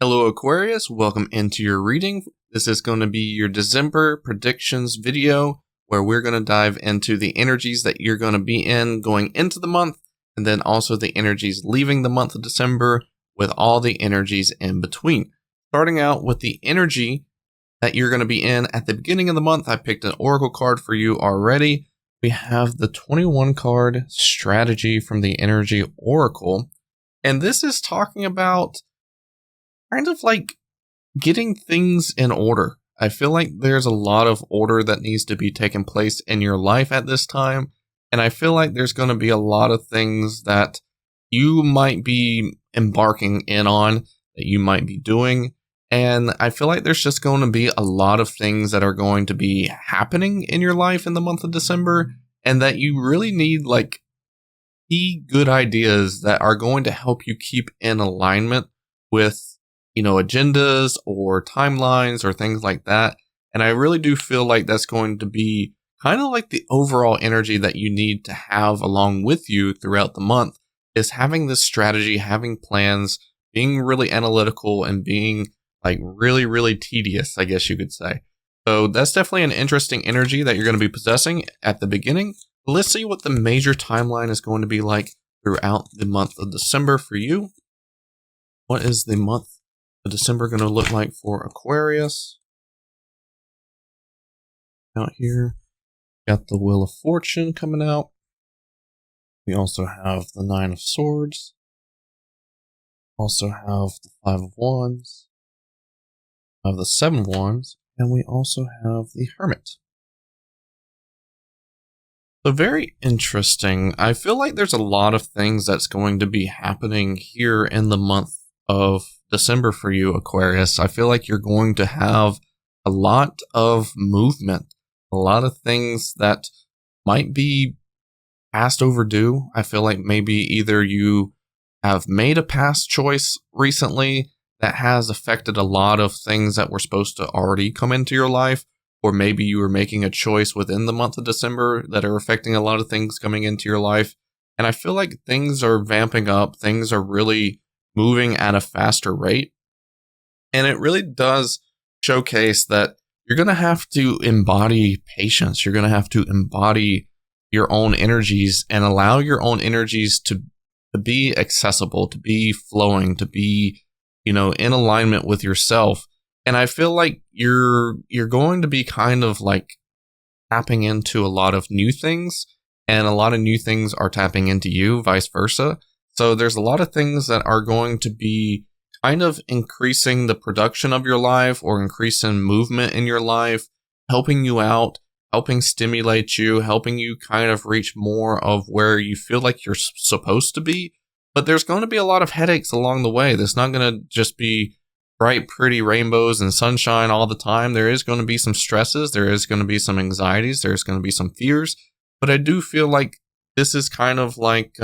Hello Aquarius, welcome into your reading. This is going to be your December predictions video where we're going to dive into the energies that you're going to be in going into the month and then also the energies leaving the month of December with all the energies in between. Starting out with the energy that you're going to be in at the beginning of the month, I picked an oracle card for you already. We have the 21 card strategy from the Energy Oracle, and this is talking about kind of like getting things in order. I feel like there's a lot of order that needs to be taking place in your life at this time. And I feel like there's going to be a lot of things that you might be embarking in on, that you might be doing. And I feel like there's just going to be a lot of things that are going to be happening in your life in the month of December. And that you really need like key good ideas that are going to help you keep in alignment with agendas or timelines or things like that. And I really do feel like that's going to be kind of like the overall energy that you need to have along with you throughout the month is having this strategy, having plans, being really analytical and being like really, really tedious, I guess you could say. So that's definitely an interesting energy that you're going to be possessing at the beginning. Let's see what the major timeline is going to be like throughout the month of December for you. What is the month of December going to look like for Aquarius? Out here, got the Wheel of Fortune coming out. We also have the Nine of Swords. Also have the Five of Wands. Have the Seven of Wands, and we also have the Hermit. So very interesting. I feel like there's a lot of things that's going to be happening here in the month of December for you, Aquarius. I feel like you're going to have a lot of movement, a lot of things that might be past overdue. I feel like maybe either you have made a past choice recently that has affected a lot of things that were supposed to already come into your life, or maybe you were making a choice within the month of December that are affecting a lot of things coming into your life. And I feel like things are vamping up. Things are really moving at a faster rate. And it really does showcase that you're going to have to embody patience. You're going to have to embody your own energies and allow your own energies to be accessible, to be flowing, to be, in alignment with yourself. And I feel like you're going to be kind of like tapping into a lot of new things, and a lot of new things are tapping into you, vice versa. So there's a lot of things that are going to be kind of increasing the production of your life or increasing movement in your life, helping you out, helping stimulate you, helping you kind of reach more of where you feel like you're supposed to be. But there's going to be a lot of headaches along the way. There's not going to just be bright, pretty rainbows and sunshine all the time. There is going to be some stresses. There is going to be some anxieties. There's going to be some fears. But I do feel like this is kind of like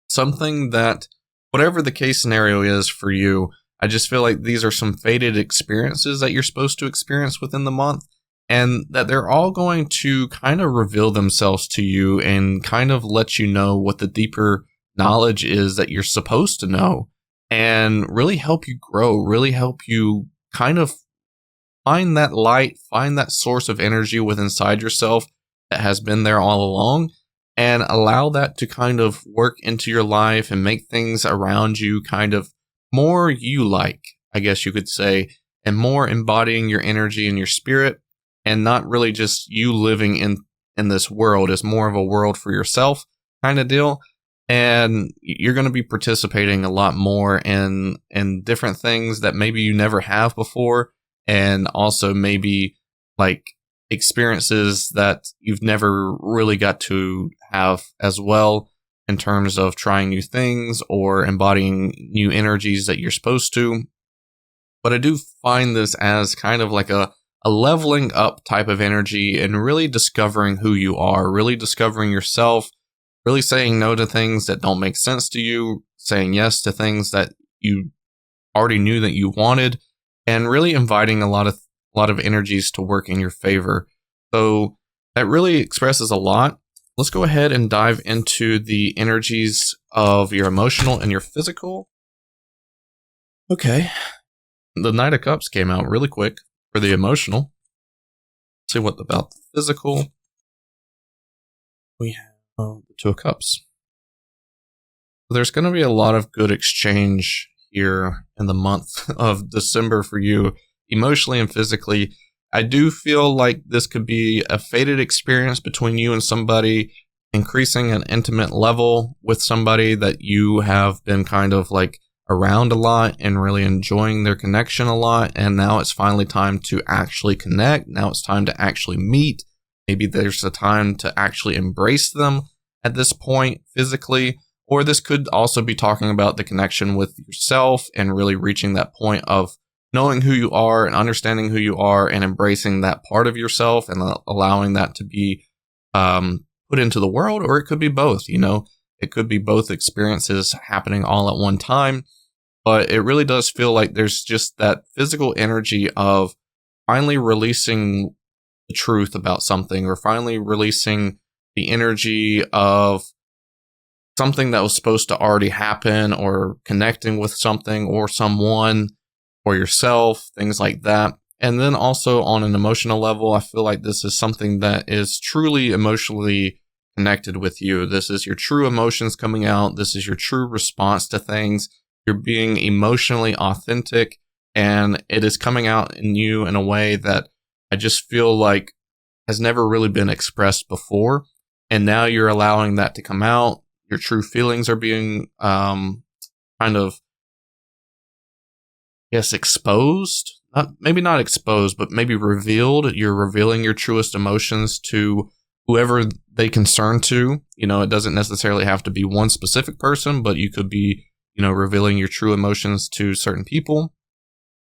something that, whatever the case scenario is for you, I just feel like these are some fated experiences that you're supposed to experience within the month, and that they're all going to kind of reveal themselves to you and kind of let you know what the deeper knowledge is that you're supposed to know, and really help you grow, really help you kind of find that light, find that source of energy within inside yourself that has been there all along, and allow that to kind of work into your life and make things around you kind of more you-like, I guess you could say, and more embodying your energy and your spirit, and not really just you living in this world. It's more of a world for yourself kind of deal. And you're going to be participating a lot more in different things that maybe you never have before, and also maybe like experiences that you've never really got to have as well, in terms of trying new things or embodying new energies that you're supposed to. But I do find this as kind of like a leveling up type of energy, and really discovering who you are, really discovering yourself, really saying no to things that don't make sense to you, saying yes to things that you already knew that you wanted, and really inviting a lot of energies to work in your favor. So that really expresses a lot. Let's go ahead and dive into the energies of your emotional and your physical. Okay. The Knight of Cups came out really quick for the emotional. Let's see what about the physical. We have the Two of Cups. There's going to be a lot of good exchange here in the month of December for you, emotionally and physically. I do feel like this could be a fated experience between you and somebody, increasing an intimate level with somebody that you have been kind of like around a lot and really enjoying their connection a lot. And now it's finally time to actually connect. Now it's time to actually meet. Maybe there's a time to actually embrace them at this point physically. Or this could also be talking about the connection with yourself and really reaching that point of knowing who you are and understanding who you are and embracing that part of yourself and allowing that to be put into the world. Or it could be both, you know, it could be both experiences happening all at one time. But it really does feel like there's just that physical energy of finally releasing the truth about something, or finally releasing the energy of something that was supposed to already happen, or connecting with something or someone or yourself, things like that. And then also on an emotional level, I feel like this is something that is truly emotionally connected with you. This is your true emotions coming out. This is your true response to things. You're being emotionally authentic, and it is coming out in you in a way that I just feel like has never really been expressed before. And now you're allowing that to come out. Your true feelings are being kind of, yes, exposed. Maybe not exposed, but maybe revealed. You're revealing your truest emotions to whoever they concern to. You know, it doesn't necessarily have to be one specific person, but you could be, you know, revealing your true emotions to certain people.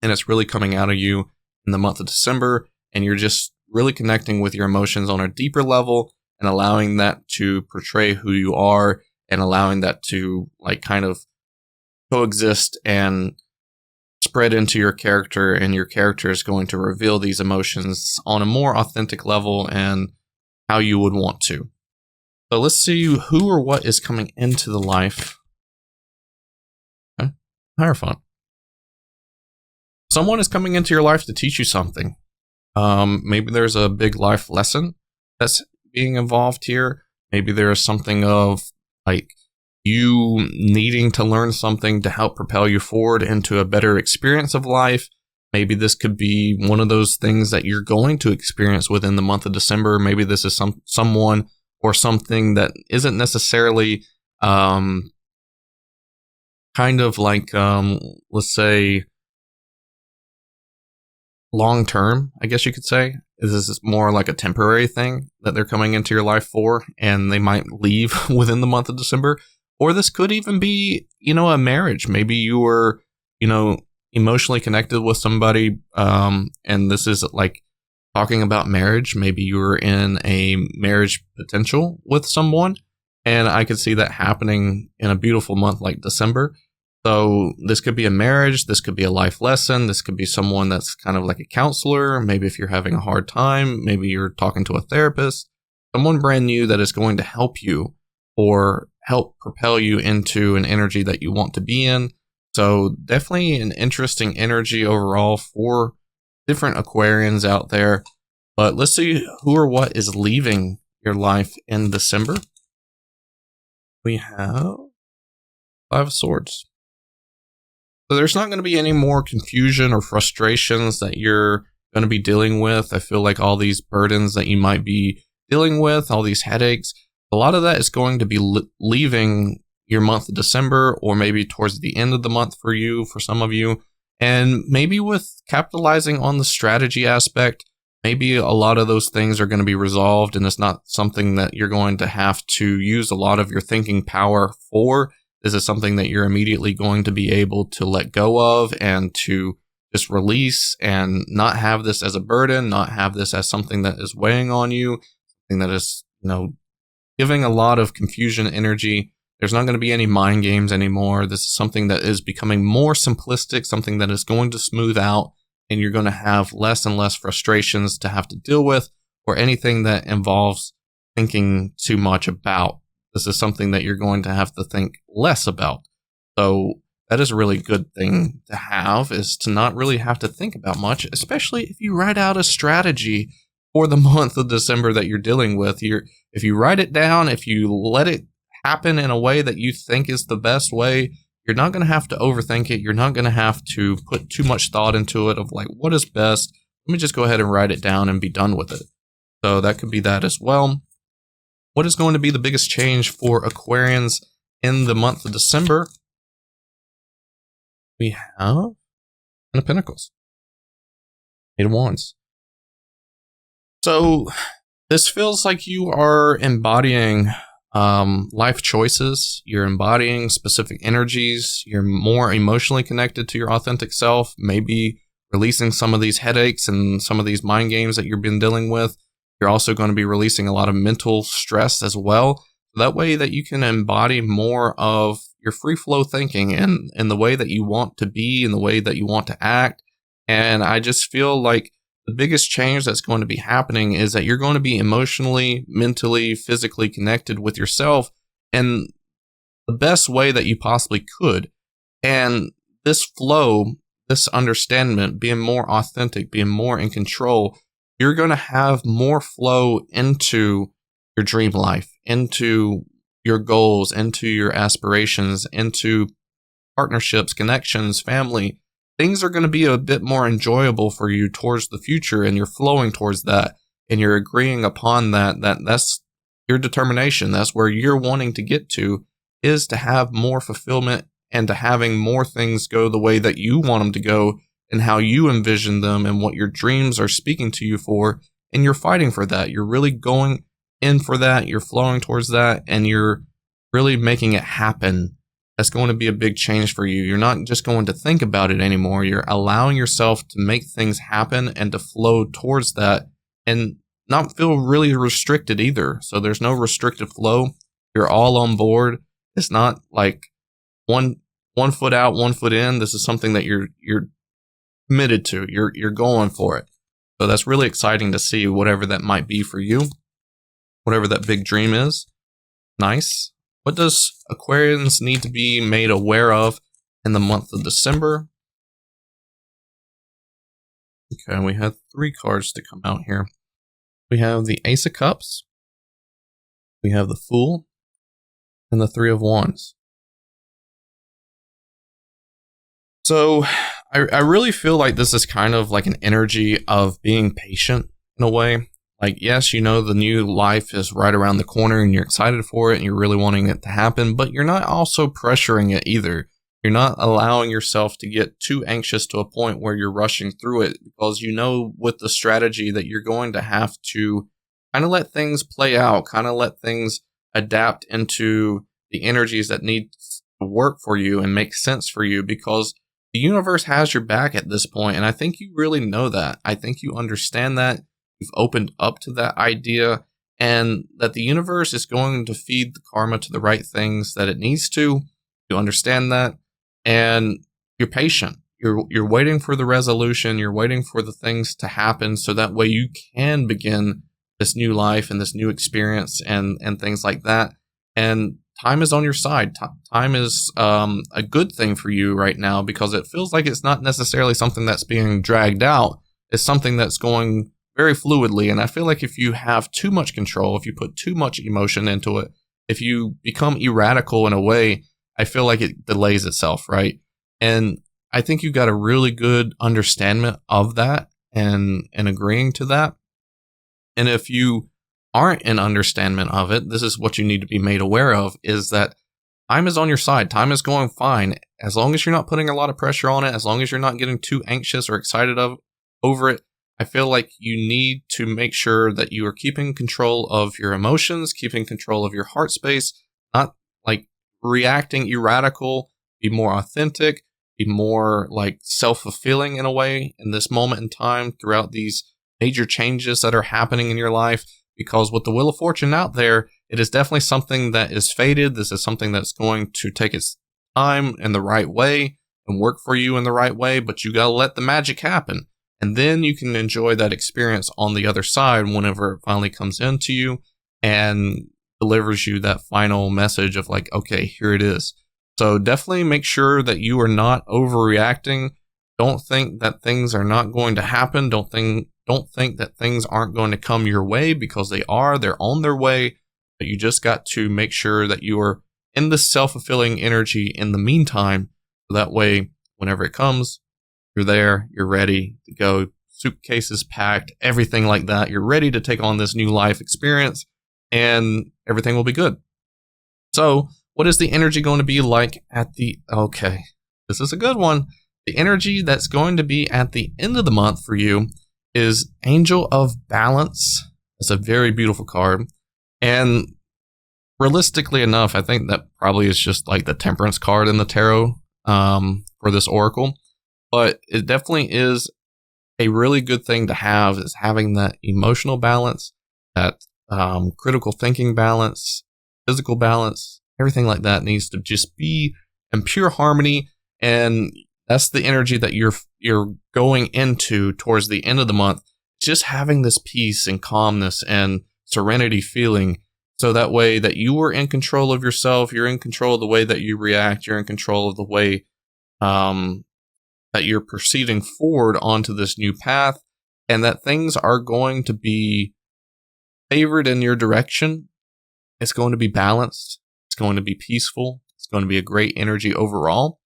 And it's really coming out of you in the month of December. And you're just really connecting with your emotions on a deeper level and allowing that to portray who you are, and allowing that to like kind of coexist and spread into your character. And your character is going to reveal these emotions on a more authentic level and how you would want to. So let's see who or what is coming into the life. Okay. Hierophant. Someone is coming into your life to teach you something. Maybe there's a big life lesson that's being involved here. Maybe there is something of like you needing to learn something to help propel you forward into a better experience of life. Maybe this could be one of those things that you're going to experience within the month of December. Maybe this is someone or something that isn't necessarily kind of like, let's say, long term, I guess you could say. This is more like a temporary thing that they're coming into your life for, and they might leave within the month of December. Or this could even be, you know, a marriage. Maybe you were, you know, emotionally connected with somebody, and this is like talking about marriage. Maybe you were in a marriage potential with someone, and I could see that happening in a beautiful month like December. So this could be a marriage, this could be a life lesson, this could be someone that's kind of like a counselor. Maybe if you're having a hard time, maybe you're talking to a therapist, someone brand new that is going to help you or help propel you into an energy that you want to be in. So definitely an interesting energy overall for different Aquarians out there. But let's see who or what is leaving your life in December. We have Five of Swords. So there's not going to be any more confusion or frustrations that you're going to be dealing with. I feel like all these burdens that you might be dealing with, all these headaches, a lot of that is going to be leaving your month of December, or maybe towards the end of the month for you, for some of you. And maybe with capitalizing on the strategy aspect, maybe a lot of those things are going to be resolved, and it's not something that you're going to have to use a lot of your thinking power for. This is something that you're immediately going to be able to let go of and to just release, and not have this as a burden, not have this as something that is weighing on you, something that is, you know, giving a lot of confusion energy. There's not going to be any mind games anymore. This is something that is becoming more simplistic, something that is going to smooth out, and you're going to have less and less frustrations to have to deal with, or anything that involves thinking too much about. This is something that you're going to have to think less about. So that is a really good thing to have, is to not really have to think about much, especially if you write out a strategy for the month of December that you're dealing with. If you write it down, if you let it happen in a way that you think is the best way, you're not going to have to overthink it. You're not going to have to put too much thought into it of like, what is best? Let me just go ahead and write it down and be done with it. So that could be that as well. What is going to be the biggest change for Aquarians in the month of December? We have Ten of Pentacles, Eight of Wands. So this feels like you are embodying life choices. You're embodying specific energies. You're more emotionally connected to your authentic self, maybe releasing some of these headaches and some of these mind games that you've been dealing with. You're also going to be releasing a lot of mental stress as well. That way that you can embody more of your free flow thinking and the way that you want to be and the way that you want to act. And I just feel like the biggest change that's going to be happening is that you're going to be emotionally, mentally, physically connected with yourself in the best way that you possibly could. And this flow, this understanding, being more authentic, being more in control, you're going to have more flow into your dream life, into your goals, into your aspirations, into partnerships, connections, family. Things are going to be a bit more enjoyable for you towards the future, and you're flowing towards that, and you're agreeing upon that's your determination. That's where you're wanting to get to, is to have more fulfillment and to having more things go the way that you want them to go and how you envision them and what your dreams are speaking to you for. And you're fighting for that. You're really going in for that. You're flowing towards that, and you're really making it happen. That's going to be a big change for you. You're not just going to think about it anymore. You're allowing yourself to make things happen and to flow towards that and not feel really restricted either. So there's no restricted flow. You're all on board. It's not like one foot out, 1 foot in. This is something that you're committed to. You're going for it. So that's really exciting to see, whatever that might be for you, whatever that big dream is. Nice. What does Aquarians need to be made aware of in the month of December? Okay, we have 3 cards to come out here. We have the Ace of Cups, we have the Fool, and the 3 of Wands. So I really feel like this is kind of like an energy of being patient in a way. Like, yes, you know, the new life is right around the corner and you're excited for it and you're really wanting it to happen, but you're not also pressuring it either. You're not allowing yourself to get too anxious to a point where you're rushing through it, because you know with the strategy that you're going to have to kind of let things play out, kind of let things adapt into the energies that need to work for you and make sense for you, because the universe has your back at this point. And I think you really know that. I think you understand that. You've opened up to that idea, and that the universe is going to feed the karma to the right things that it needs to. You understand that, and you're patient. You're waiting for the resolution. You're waiting for the things to happen, so that way you can begin this new life and this new experience and things like that. And time is on your side. Time is a good thing for you right now, because it feels like it's not necessarily something that's being dragged out. It's something that's going very fluidly. And I feel like if you have too much control, if you put too much emotion into it, if you become erratical in a way, I feel like it delays itself, right? And I think you've got a really good understanding of that and agreeing to that. And if you aren't in understanding of it, this is what you need to be made aware of, is that time is on your side. Time is going fine. As long as you're not putting a lot of pressure on it, as long as you're not getting too anxious or excited over it, I feel like you need to make sure that you are keeping control of your emotions, keeping control of your heart space, not like reacting erratical, be more authentic, be more like self-fulfilling in a way in this moment in time throughout these major changes that are happening in your life. Because with the Wheel of Fortune out there, it is definitely something that is fated. This is something that's going to take its time in the right way and work for you in the right way, but you gotta let the magic happen. And then you can enjoy that experience on the other side whenever it finally comes into you and delivers you that final message of like, okay, here it is. So definitely make sure that you are not overreacting. Don't think that things are not going to happen. Don't think that things aren't going to come your way, because they are. They're on their way. But you just got to make sure that you are in the self-fulfilling energy in the meantime. So that way, whenever it comes, you're there, you're ready to go. Suitcases packed, everything like that. You're ready to take on this new life experience, and everything will be good. So, what is the energy going to be like okay, this is a good one. The energy that's going to be at the end of the month for you is Angel of Balance. It's a very beautiful card. And realistically enough, I think that probably is just like the Temperance card in the tarot for this oracle. But it definitely is a really good thing to have, is having that emotional balance, that critical thinking balance, physical balance, everything like that needs to just be in pure harmony. And that's the energy that you're going into towards the end of the month. Just having this peace and calmness and serenity feeling, so that way that you are in control of yourself, you're in control of the way that you react, you're in control of the way that you're proceeding forward onto this new path, and that things are going to be favored in your direction. It's going to be balanced. It's going to be peaceful. It's going to be a great energy overall.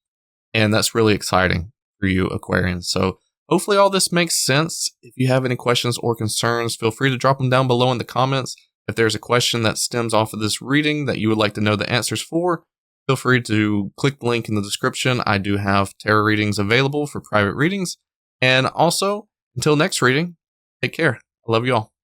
And that's really exciting for you, Aquarians. So hopefully all this makes sense. If you have any questions or concerns, feel free to drop them down below in the comments. If there's a question that stems off of this reading that you would like to know the answers for, feel free to click the link in the description. I do have tarot readings available for private readings. And also, until next reading, take care. I love you all.